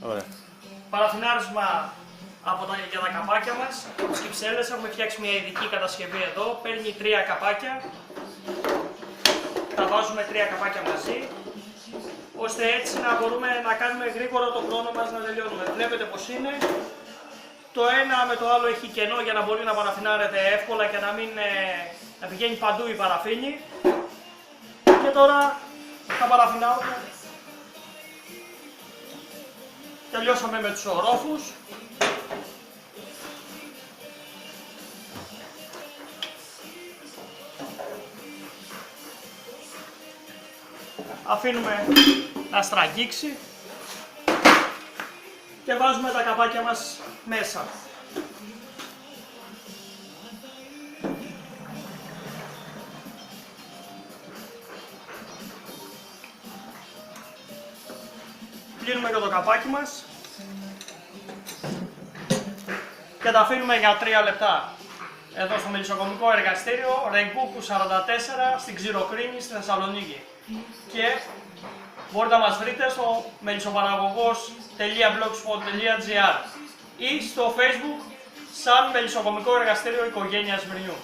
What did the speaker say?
Ωραία. Παραφινάρισμα για τα καπάκια μας, από τις κυψέλες. Έχουμε φτιάξει μια ειδική κατασκευή εδώ. Παίρνει 3 καπάκια. Τα βάζουμε 3 καπάκια μαζί, ώστε έτσι να μπορούμε να κάνουμε γρήγορα το χρόνο μας να τελειώνουμε. Βλέπετε πως είναι. Το ένα με το άλλο έχει κενό για να μπορεί να παραφινάρεται εύκολα και να πηγαίνει παντού η παραφίνη. Και τώρα θα παραφινάρουμε. Τελειώσαμε με τους ορόφους. Αφήνουμε να στραγγίξει και βάζουμε τα καπάκια μας μέσα. Κλείνουμε και το καπάκι μας και τα αφήνουμε για 3 λεπτά. Εδώ στο μελισσοκομικό εργαστήριο Ρεγκούκου 44 στην Ξηροκρίνη στη Θεσσαλονίκη. Και μπορείτε να μας βρείτε στο melissopαραγωγός.blogspot.gr ή στο Facebook σαν Μελισσοκομικό Εργαστήριο Οικογένειας Βρυνιού.